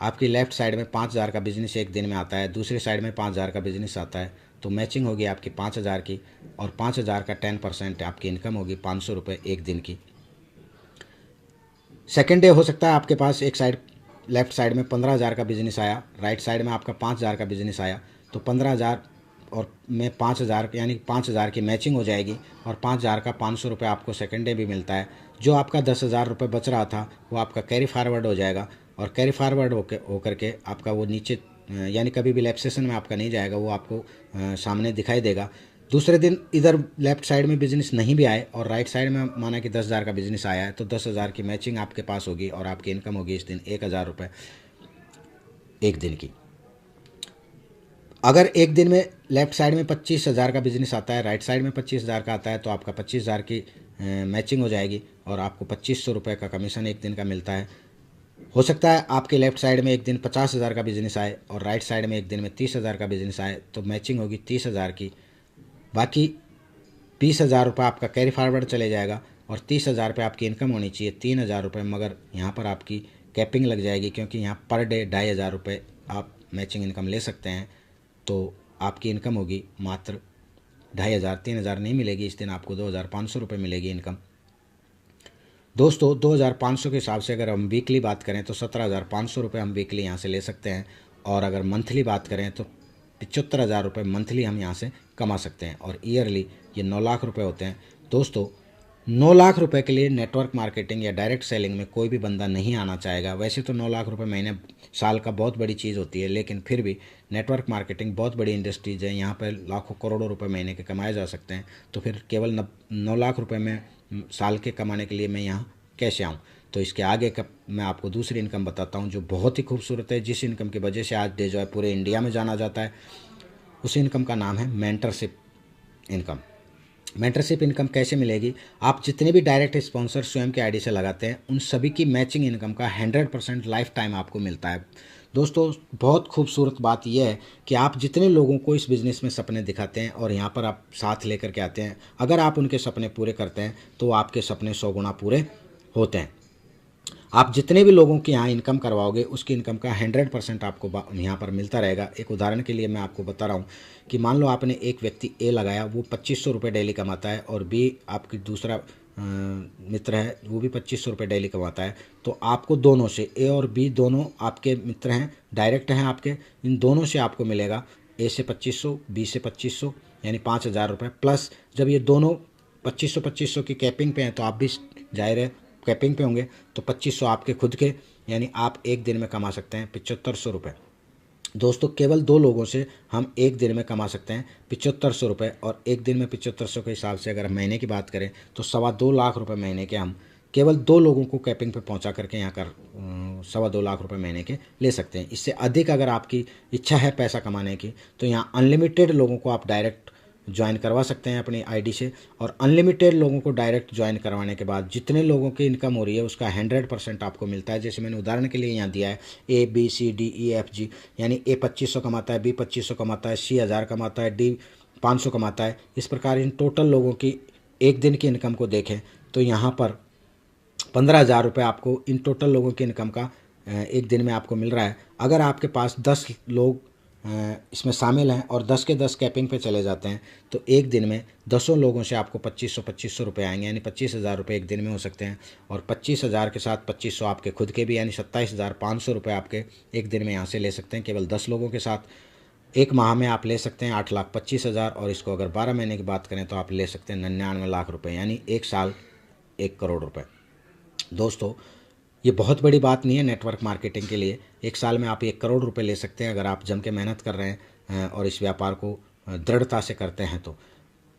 आपकी लेफ़्ट साइड में 5,000 का बिज़नेस एक दिन में आता है, दूसरी साइड में 5,000 का बिज़नेस आता है। तो मैचिंग होगी आपकी 5,000 की, और 5,000 का 10% आपकी इनकम होगी 500 रुपये एक दिन की। सेकेंड डे हो सकता है आपके पास एक साइड, लेफ्ट साइड में 15,000 का बिजनेस आया, राइट साइड में आपका 5,000 का बिजनेस आया, तो 15,000 और में 5,000 यानी 5,000 की मैचिंग हो जाएगी, और 5,000 का 500 रुपये आपको सेकेंड डे भी मिलता है। जो आपका 10,000 रुपये बच रहा था वो आपका कैरी फॉरवर्ड हो जाएगा, और कैरी फॉरवर्ड होकर के आपका वो नीचे यानी कभी भी लैप सेशन में आपका नहीं जाएगा, वो आपको सामने दिखाई देगा। दूसरे दिन इधर लेफ्ट साइड में बिजनेस नहीं भी आए और राइट साइड में माना कि 10,000 का बिजनेस आया है, तो 10,000 की मैचिंग आपके पास होगी, और आपकी इनकम होगी इस दिन 1,000 रुपये एक दिन की। अगर एक दिन में लेफ्ट साइड में 25,000 का बिजनेस आता है, राइट साइड में 25,000 का आता है, तो आपका 25,000 की मैचिंग हो जाएगी, और आपको 2,500 रुपये का कमीशन एक दिन का मिलता है। हो सकता है आपके लेफ्ट साइड में एक दिन 50,000 का बिजनेस आए और राइट साइड में एक दिन में 30,000 का बिजनेस आए, तो मैचिंग होगी 30,000 की। बाकी 20,000 रुपये आपका कैरी फॉरवर्ड चले जाएगा, और 30,000 रुपये आपकी इनकम होनी चाहिए 3,000 रुपये, मगर यहाँ पर आपकी कैपिंग लग जाएगी, क्योंकि यहाँ पर डे 2,500 रुपये आप मैचिंग इनकम ले सकते हैं। तो आपकी इनकम होगी मात्र 2,500, 3,000 नहीं मिलेगी इस दिन, आपको 2,500 रुपये मिलेगी इनकम। दोस्तों 2,500 के हिसाब से अगर हम वीकली बात करें तो 17,500 रुपये हम वीकली यहाँ से ले सकते हैं, और अगर मंथली बात करें तो 75,000 रुपये मंथली हम यहाँ से कमा सकते हैं, और ईयरली ये 9 लाख रुपये होते हैं। दोस्तों 9 लाख रुपए के लिए नेटवर्क मार्केटिंग या डायरेक्ट सेलिंग में कोई भी बंदा नहीं आना चाहेगा। वैसे तो 9 लाख रुपए महीने साल का बहुत बड़ी चीज़ होती है, लेकिन फिर भी नेटवर्क मार्केटिंग बहुत बड़ी इंडस्ट्रीज है, यहाँ पर लाखों करोड़ों रुपए महीने के कमाए जा सकते हैं। तो फिर केवल 9 लाख रुपए में साल के कमाने के लिए मैं यहाँ कैसे आऊँ? तो इसके आगे का मैं आपको दूसरी इनकम बताता हूँ जो बहुत ही खूबसूरत है, जिस इनकम की वजह से आज डेजॉय पूरे इंडिया में जाना जाता है। उस इनकम का नाम है मेंटरशिप इनकम। मेंटरशिप इनकम कैसे मिलेगी? आप जितने भी डायरेक्ट स्पॉन्सर स्वयं के आईडी से लगाते हैं, उन सभी की मैचिंग इनकम का 100% लाइफ टाइम आपको मिलता है। दोस्तों बहुत खूबसूरत बात यह है कि आप जितने लोगों को इस बिज़नेस में सपने दिखाते हैं और यहाँ पर आप साथ लेकर के आते हैं, अगर आप उनके सपने पूरे करते हैं तो आपके सपने 100 गुना पूरे होते हैं। आप जितने भी लोगों की यहाँ इनकम करवाओगे उसकी इनकम का 100% आपको यहाँ पर मिलता रहेगा। एक उदाहरण के लिए मैं आपको बता रहा हूँ कि मान लो आपने एक व्यक्ति ए लगाया, वो 2,500 रुपये डेली कमाता है, और बी आपकी दूसरा मित्र है वो भी 2,500 रुपये डेली कमाता है। तो आपको दोनों से, ए और बी दोनों आपके मित्र हैं, डायरेक्ट हैं आपके, इन दोनों से आपको मिलेगा ए से 2,500, बी से 2,500, यानी 5,000 रुपये। प्लस जब ये दोनों 2,500 की कैपिंग पे हैं तो आप भी जाहिर है कैपिंग पे होंगे, तो 2,500 आपके खुद के, यानी आप एक दिन में कमा सकते हैं 7,500 रुपये। दोस्तों केवल 2 लोगों से हम एक दिन में कमा सकते हैं 7,500 रुपये, और एक दिन में 7,500 के हिसाब से अगर महीने की बात करें तो 2.25 लाख रुपये महीने के हम केवल 2 लोगों को कैपिंग पे पहुंचा करके यहाँ कर 2.25 लाख रुपये महीने के ले सकते हैं। इससे अधिक अगर आपकी इच्छा है पैसा कमाने की तो यहाँ अनलिमिटेड लोगों को आप डायरेक्ट ज्वाइन करवा सकते हैं अपनी आईडी से, और अनलिमिटेड लोगों को डायरेक्ट ज्वाइन करवाने के बाद जितने लोगों की इनकम हो रही है उसका 100% आपको मिलता है। जैसे मैंने उदाहरण के लिए यहाँ दिया है A B C D E F G, यानी ए 2,500 कमाता है, बी 2,500 कमाता है, सी 1,000 कमाता है, डी 500 कमाता है। इस प्रकार इन टोटल लोगों की एक दिन की इनकम को देखें तो यहाँ पर 15,000 रुपये आपको इन टोटल लोगों की इनकम का एक दिन में आपको मिल रहा है। अगर आपके पास 10 लोग इसमें शामिल हैं और 10 के 10 कैपिंग पे चले जाते हैं तो एक दिन में 10 लोगों से आपको 2,500 रुपये आएंगे, यानी 25,000 रुपये एक दिन में हो सकते हैं। और 25,000 के साथ 2,500 आपके खुद के भी, यानी 27,500 रुपये आपके एक दिन में यहाँ से ले सकते हैं केवल 10 लोगों के साथ। एक माह में आप ले सकते हैं 8,25,000, और इसको अगर 12 महीने की बात करें तो आप ले सकते हैं 99 लाख रुपये, यानी एक साल 1 करोड़ रुपये। दोस्तों ये बहुत बड़ी बात नहीं है नेटवर्क मार्केटिंग के लिए। एक साल में आप 1 करोड़ रुपए ले सकते हैं अगर आप जम के मेहनत कर रहे हैं और इस व्यापार को दृढ़ता से करते हैं। तो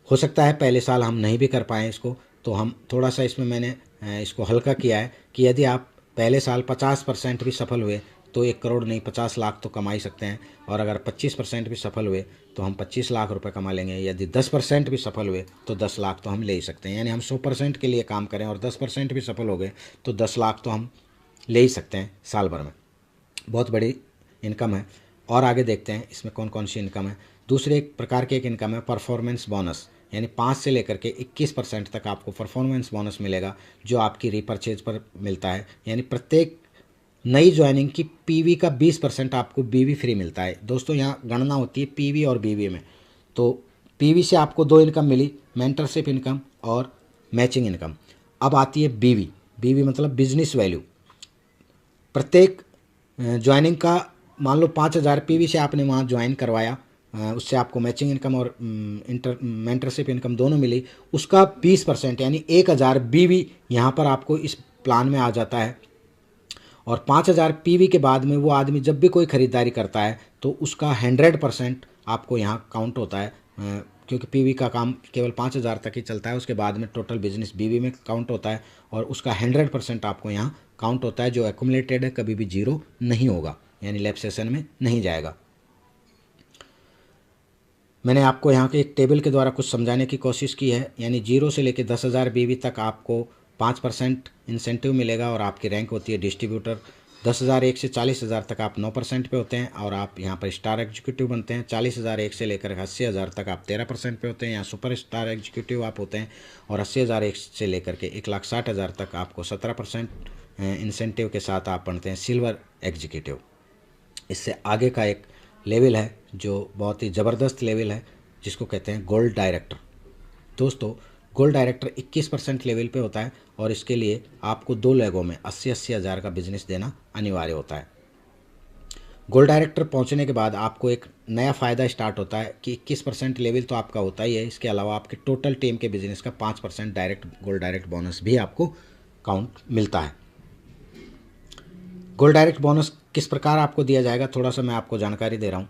हो सकता है पहले साल हम नहीं भी कर पाएँ इसको, तो हम थोड़ा सा इसमें मैंने इसको हल्का किया है कि यदि आप पहले साल 50% भी सफल हुए तो 1 करोड़ नहीं 50 लाख तो कमा ही सकते हैं, और अगर 25% भी सफल हुए तो हम 25 लाख रुपए कमा लेंगे। यदि 10% भी सफल हुए तो 10 लाख तो हम ले ही सकते हैं, यानी हम 100% के लिए काम करें और 10% भी सफल हो गए तो 10 लाख तो हम ले ही सकते हैं साल भर में। बहुत बड़ी इनकम है। और आगे देखते हैं इसमें कौन कौन सी इनकम है। दूसरे एक प्रकार की एक इनकम है परफॉर्मेंस बोनस, यानी 5 से लेकर के 21% तक आपको परफॉर्मेंस बोनस मिलेगा जो आपकी रीपरचेज पर मिलता है, यानी प्रत्येक नई ज्वाइनिंग की पीवी का 20% आपको बीवी फ्री मिलता है। दोस्तों यहाँ गणना होती है पीवी और बीवी में, तो पीवी से आपको 2 इनकम मिली, मेंटरशिप इनकम और मैचिंग इनकम। अब आती है बीवी। बीवी मतलब बिजनेस वैल्यू। प्रत्येक ज्वाइनिंग का मान लो 5,000 पीवी से आपने वहाँ ज्वाइन करवाया, उससे आपको मैचिंग इनकम और मेंटरशिप इनकम दोनों मिली, उसका 20% यानी 1,000 बीवी यहाँ पर आपको इस प्लान में आ जाता है। और 5,000 पीवी के बाद में वो आदमी जब भी कोई ख़रीदारी करता है तो उसका 100% आपको यहाँ काउंट होता है, क्योंकि पीवी का काम केवल 5,000 तक ही चलता है, उसके बाद में टोटल बिजनेस बीवी में काउंट होता है और उसका 100% आपको यहाँ काउंट होता है, जो एक्यूमुलेटेड है, कभी भी जीरो नहीं होगा, यानी लैप्स सेशन में नहीं जाएगा। मैंने आपको यहाँ के एक टेबल के द्वारा कुछ समझाने की कोशिश की है, यानी 0 से लेकर 10,000 बीवी तक आपको 5% इंसेंटिव मिलेगा और आपकी रैंक होती है डिस्ट्रीब्यूटर। 10,001 से 40,000 तक आप 9% पे होते हैं और आप यहाँ पर स्टार एग्जीक्यूटिव बनते हैं। 40,001 से लेकर 80,000 तक आप 13% पे होते हैं, यहाँ सुपर स्टार एग्जीक्यूटिव आप होते हैं। और 80,001 से लेकर के 1,60,000 तक आपको 17% इंसेंटिव के साथ आप बनते हैं सिल्वर एग्जीक्यूटिव। इससे आगे का एक लेवल है जो बहुत ही ज़बरदस्त लेवल है, जिसको कहते हैं गोल्ड डायरेक्टर। दोस्तों, गोल्ड डायरेक्टर 21% लेवल पे होता है और इसके लिए आपको 2 लेगों में 80-80 हज़ार का बिजनेस देना अनिवार्य होता है। गोल्ड डायरेक्टर पहुंचने के बाद आपको एक नया फ़ायदा स्टार्ट होता है कि 21% लेवल तो आपका होता ही है, इसके अलावा आपके टोटल टीम के बिजनेस का 5% डायरेक्ट गोल्ड डायरेक्ट बोनस भी आपको काउंट मिलता है। गोल्ड डायरेक्ट बोनस किस प्रकार आपको दिया जाएगा, थोड़ा सा मैं आपको जानकारी दे रहा हूँ।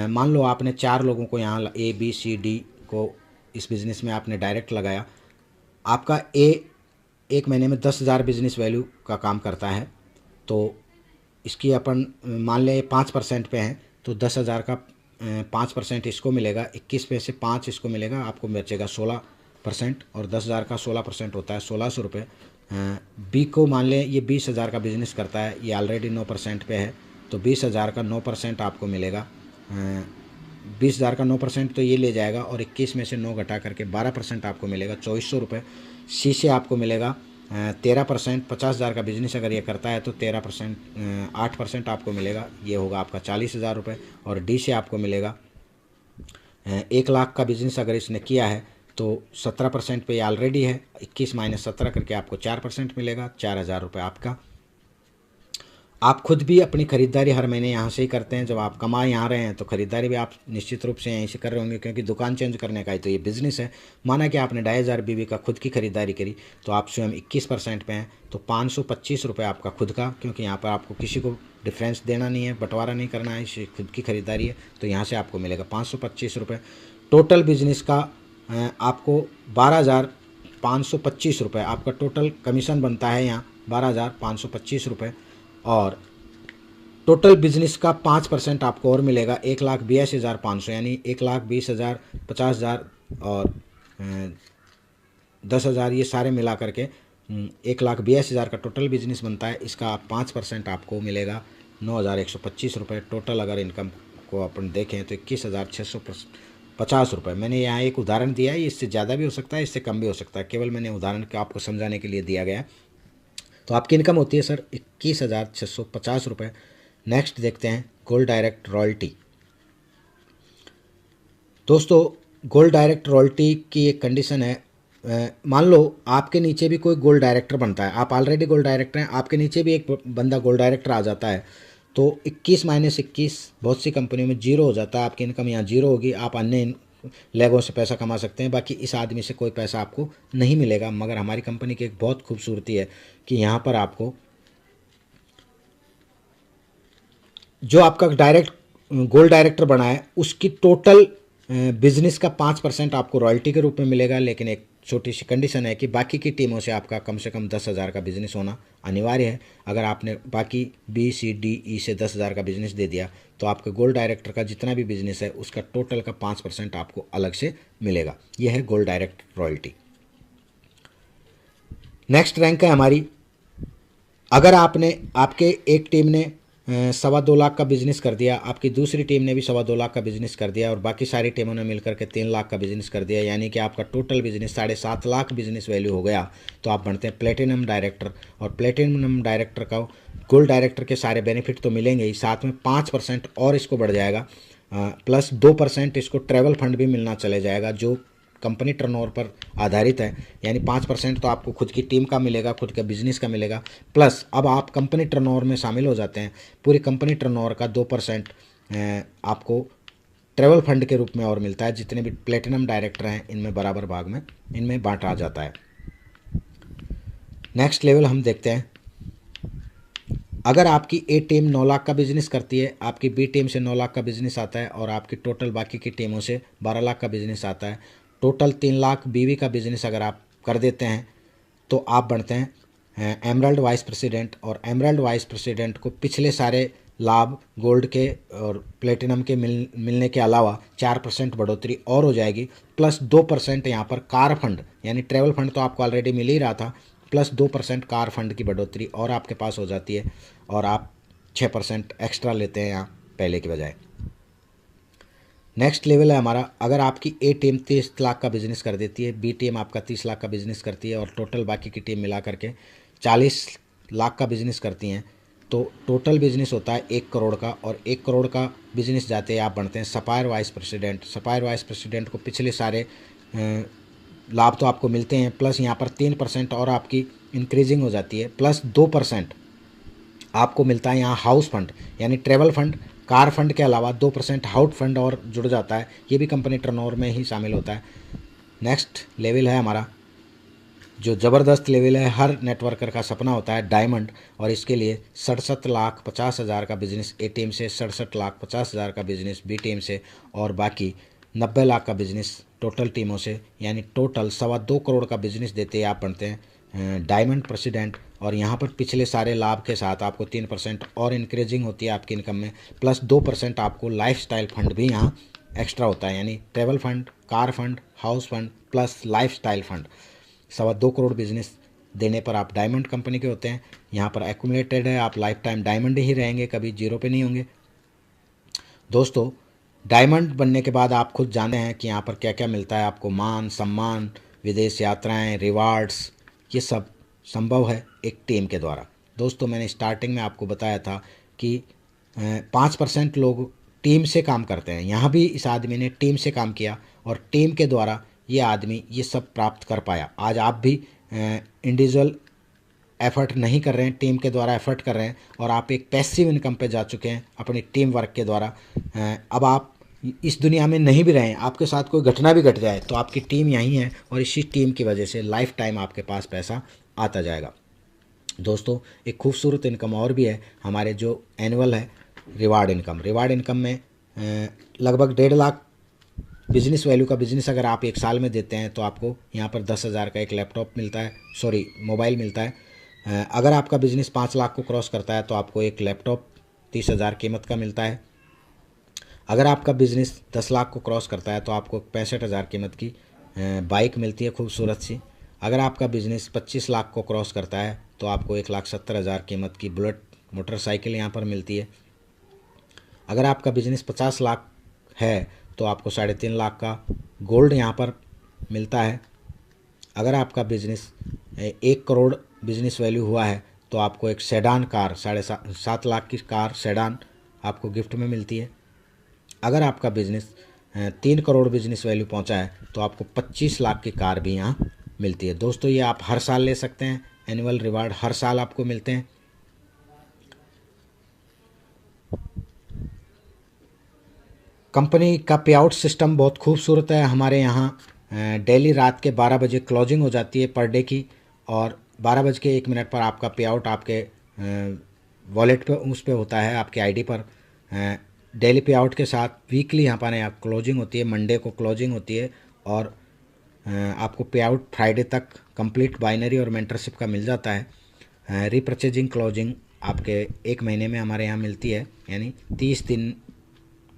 मान लो आपने 4 लोगों को यहाँ A B C D को इस बिज़नेस में आपने डायरेक्ट लगाया। आपका A एक महीने में 10,000 बिजनेस वैल्यू का काम करता है, तो इसकी अपन मान लें 5% पे हैं तो 10,000 का 5% इसको मिलेगा, 21 पे से 5 इसको मिलेगा, आपको बचेगा 16% और 10,000 का 16% होता है 1,600 रुपये। बी को मान लें ये 20,000 का बिज़नेस करता है, ये ऑलरेडी 9% पे है, तो 20,000 का 9% आपको मिलेगा। 20,000 का 9% तो ये ले जाएगा और 21 में से 9 घटा करके 12% आपको मिलेगा 2,400 रुपये। सी से आपको मिलेगा 13%। 50,000 का बिज़नेस अगर ये करता है तो 13% 8% आपको मिलेगा, ये होगा आपका 40,000 रुपये। और डी से आपको मिलेगा 1 लाख का बिज़नेस अगर इसने किया है तो 17% पे ऑलरेडी है, 21 माइनस 17 करके आपको 4% मिलेगा, 4,000 रुपये आपका। आप खुद भी अपनी ख़रीदारी हर महीने यहाँ से ही करते हैं, जब आप कमा यहाँ रहे हैं तो ख़रीदारी भी आप निश्चित रूप से यहीं से कर रहे होंगे, क्योंकि दुकान चेंज करने का ही तो ये बिज़नेस है। माना कि आपने 2,500 बीवी का खुद की खरीदारी करी तो आप स्वयं 21% पे हैं, तो 525 रुपये आपका खुद का, क्योंकि यहाँ पर आपको किसी को डिफरेंस देना नहीं है, बंटवारा नहीं करना है, इसे खुद की खरीदारी है, तो यहाँ से आपको मिलेगा 525 रुपये। टोटल बिजनेस का आपको 12,525 रुपये आपका टोटल कमीशन बनता है, यहाँ 12,525 रुपये। और टोटल बिजनेस का 5% आपको और मिलेगा 1,82,500, यानी 1,20,000 50,000 और 10,000 ये सारे मिला करके 1,82,000 का टोटल बिजनेस बनता है। इसका 5% आपको मिलेगा 9,125 रुपये। टोटल अगर इनकम को अपन देखें तो 21,650 रुपये। मैंने यहाँ एक उदाहरण दिया है, इससे ज़्यादा भी हो सकता है, इससे कम भी हो सकता है, केवल मैंने उदाहरण का आपको समझाने के लिए दिया गया है। तो आपकी इनकम होती है सर 21,650 रुपये। नेक्स्ट देखते हैं गोल्ड डायरेक्ट रॉयल्टी। दोस्तों, गोल्ड डायरेक्ट रॉयल्टी की एक कंडीशन है, मान लो आपके नीचे भी कोई गोल्ड डायरेक्टर बनता है, आप ऑलरेडी गोल्ड डायरेक्टर हैं, आपके नीचे भी एक बंदा गोल्ड डायरेक्टर आ जाता है, तो 21 माइनस 21 बहुत सी कंपनियों में 0 हो जाता है, आपकी इनकम यहाँ 0 होगी। आप अन्य लेगों से पैसा कमा सकते हैं, बाकी इस आदमी से कोई पैसा आपको नहीं मिलेगा। मगर हमारी कंपनी की एक बहुत खूबसूरती है कि यहाँ पर आपको जो आपका डायरेक्ट गोल्ड डायरेक्टर बना है उसकी टोटल बिजनेस का 5% आपको रॉयल्टी के रूप में मिलेगा, लेकिन एक छोटी सी कंडीशन है कि बाकी की टीमों से आपका कम से कम 10,000 का बिजनेस होना अनिवार्य है। अगर आपने बाकी B C D E से 10,000 का बिजनेस दे दिया तो आपके गोल्ड डायरेक्टर का जितना भी बिजनेस है उसका टोटल का 5% आपको अलग से मिलेगा। यह है gold direct royalty. Next rank है हमारी, अगर आपके एक टीम ने 2.25 लाख का बिजनेस कर दिया, आपकी दूसरी टीम ने भी 2.25 लाख का बिजनेस कर दिया और बाकी सारी टीमों ने मिलकर के 3 लाख का बिजनेस कर दिया, यानी कि आपका total business 7.5 lakh business value हो गया, तो आप बनते हैं प्लेटिनम डायरेक्टर। और प्लेटिनम डायरेक्टर का गोल्ड डायरेक्टर के सारे बेनिफिट तो मिलेंगे ही, साथ में 5% और इसको बढ़ जाएगा। प्लस 2% इसको ट्रैवल फंड भी मिलना चले जाएगा जो कंपनी टर्नओवर पर आधारित है। यानी 5% तो आपको खुद की टीम का मिलेगा, खुद के बिजनेस का मिलेगा। प्लस अब आप कंपनी टर्नओवर में शामिल हो जाते हैं, पूरी कंपनी टर्नओवर का 2% आपको ट्रैवल फंड के रूप में और मिलता है। जितने भी प्लेटिनम डायरेक्टर हैं इनमें बराबर भाग में इनमें बांटा जाता है। नेक्स्ट लेवल हम देखते हैं। अगर आपकी ए टीम 9 लाख का बिजनेस करती है, आपकी बी टीम से 9 लाख का बिजनेस आता है और आपकी टोटल बाकी की टीमों से 12 लाख का बिजनेस आता है, टोटल 3 लाख बीवी का बिजनेस अगर आप कर देते हैं तो आप बनते हैं एमरल्ड वाइस प्रेसिडेंट। और एमरल्ड वाइस प्रेसिडेंट को पिछले सारे लाभ गोल्ड के और प्लेटिनम के मिलने के अलावा 4% बढ़ोतरी और हो जाएगी, प्लस 2% यहाँ पर कार फंड यानी ट्रैवल फंड तो आपको ऑलरेडी मिल ही रहा था, प्लस 2% कार फंड की बढ़ोतरी और आपके पास हो जाती है और आप 6% एक्स्ट्रा लेते हैं यहाँ पहले की बजाय। नेक्स्ट लेवल है हमारा, अगर आपकी ए टीम 30 लाख का बिजनेस कर देती है, बी टीम आपका 30 लाख का बिजनेस करती है और टोटल बाकी की टीम मिला करके 40 लाख का बिजनेस करती हैं, तो टोटल बिजनेस होता है 1 करोड़ का। और 1 करोड़ का बिजनेस जाते ही आप बनते हैं सपायर वाइस प्रेसिडेंट। सपायर वाइस प्रेसिडेंट को पिछले सारे लाभ तो आपको मिलते हैं, प्लस यहाँ पर 3% और आपकी इंक्रीजिंग हो जाती है, प्लस 2% आपको मिलता है यहाँ हाउस फंड यानी ट्रैवल फंड, कार फंड के अलावा 2% हाउस फंड और जुड़ जाता है, ये भी कंपनी टर्नओवर में ही शामिल होता है। नेक्स्ट लेवल है हमारा जो ज़बरदस्त लेवल है, हर नेटवर्कर का सपना होता है, डायमंड। और इसके लिए 67,50,000 का बिजनेस ए टीम से, 67,50,000 का बिजनेस बी टीम से और बाकी 90 लाख का बिजनेस टोटल टीमों से, यानी टोटल 2.25 करोड़ का बिजनेस देते आप बनते हैं डायमंड प्रेसिडेंट। और यहाँ पर पिछले सारे लाभ के साथ आपको 3% और इंक्रीजिंग होती है आपकी इनकम में, प्लस 2% आपको लाइफस्टाइल फंड भी यहाँ एक्स्ट्रा होता है, यानी travel fund, car fund, house fund plus lifestyle fund. 2.25 crore business देने पर आप डायमंड कंपनी के होते हैं। यहाँ पर एक्यूमुलेटेड है, आप लाइफ टाइम डायमंड ही रहेंगे, कभी जीरो पे नहीं होंगे। दोस्तों डायमंड बनने के बाद आप खुद जानते हैं कि यहाँ पर क्या क्या मिलता है आपको, मान सम्मान, विदेश यात्राएं, रिवार्ड्स, ये सब संभव है एक टीम के द्वारा। दोस्तों मैंने स्टार्टिंग में आपको बताया था कि 5% लोग टीम से काम करते हैं, यहाँ भी इस आदमी ने टीम से काम किया और टीम के द्वारा ये आदमी ये सब प्राप्त कर पाया। आज आप भी इंडिविजुअल एफर्ट नहीं कर रहे हैं, टीम के द्वारा एफर्ट कर रहे हैं और आप एक पैसिव इनकम पे जा चुके हैं अपनी टीम वर्क के द्वारा। अब आप इस दुनिया में नहीं भी रहें, आपके साथ कोई घटना भी घट जाए तो आपकी टीम यहीं है और इसी टीम की वजह से लाइफ टाइम आपके पास पैसा आता जाएगा। दोस्तों एक खूबसूरत इनकम और भी है हमारे जो एनुअल है रिवार्ड इनकम। रिवार्ड इनकम में लगभग 1.5 लाख बिजनेस वैल्यू का बिजनेस अगर आप एक साल में देते हैं तो आपको यहाँ पर 10,000 का एक लैपटॉप मिलता है, सॉरी मोबाइल मिलता है। अगर आपका बिजनेस 5 लाख को क्रॉस करता है तो आपको एक लैपटॉप 30,000 कीमत का मिलता है। अगर आपका बिजनेस 10 लाख को क्रॉस करता है तो आपको 65,000 कीमत की बाइक मिलती है खूबसूरत सी। अगर आपका बिजनेस 25 लाख को क्रॉस करता है तो आपको 1,70,000 कीमत की बुलेट मोटरसाइकिल यहाँ पर मिलती है। अगर आपका बिजनेस 50 लाख है तो आपको 3.5 लाख का गोल्ड यहाँ पर मिलता है। अगर आपका बिजनेस 1 करोड़ बिजनेस वैल्यू हुआ है तो आपको एक सेडान कार 7.5 लाख की कार सेडान आपको गिफ्ट में मिलती है। अगर आपका बिजनेस 3 करोड़ बिजनेस वैल्यू पहुंचा है तो आपको 25 लाख की कार भी यहाँ मिलती है। दोस्तों ये आप हर साल ले सकते हैं, एनुअल रिवार्ड हर साल आपको मिलते हैं। कंपनी का पे आउट सिस्टम बहुत खूबसूरत है। हमारे यहाँ डेली रात के 12 बजे क्लोजिंग हो जाती है पर डे की और 12:01 पर आपका पे आउट आपके वॉलेट पे उस पर होता है, आपके आईडी पर। डेली पे आउट के साथ वीकली यहाँ पर क्लोजिंग होती है, मंडे को क्लोजिंग होती है और आपको पे आउट फ्राइडे तक कंप्लीट बाइनरी और मेंटरशिप का मिल जाता है। रीपर्चेजिंग क्लोजिंग आपके 1 महीने में हमारे यहाँ मिलती है, यानी 30 दिन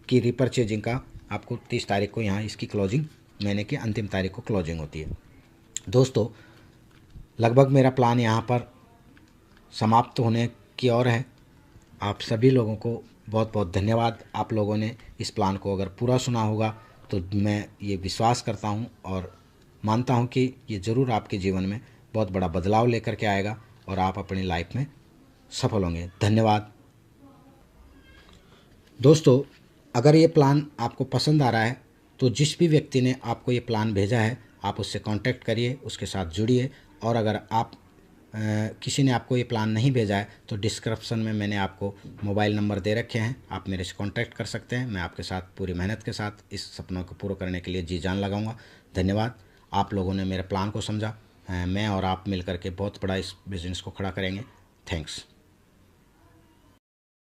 की रीपर्चेजिंग का आपको 30 तारीख को यहाँ इसकी क्लोजिंग, महीने की अंतिम तारीख को क्लोजिंग होती है। दोस्तों लगभग मेरा प्लान यहाँ पर समाप्त होने की ओर है। आप सभी लोगों को बहुत बहुत धन्यवाद। आप लोगों ने इस प्लान को अगर पूरा सुना होगा तो मैं ये विश्वास करता हूँ और मानता हूँ कि ये ज़रूर आपके जीवन में बहुत बड़ा बदलाव लेकर के आएगा और आप अपनी लाइफ में सफल होंगे। धन्यवाद। दोस्तों अगर ये प्लान आपको पसंद आ रहा है तो जिस भी व्यक्ति ने आपको ये प्लान भेजा है आप उससे कांटेक्ट करिए, उसके साथ जुड़िए। और अगर आप किसी ने आपको ये प्लान नहीं भेजा है तो डिस्क्रिप्शन में मैंने आपको मोबाइल नंबर दे रखे हैं, आप मेरे से कांटेक्ट कर सकते हैं। मैं आपके साथ पूरी मेहनत के साथ इस सपनों को पूरा करने के लिए जी जान लगाऊंगा। धन्यवाद, आप लोगों ने मेरे प्लान को समझा। मैं और आप मिलकर के बहुत बड़ा इस बिज़नेस को खड़ा करेंगे। थैंक्स।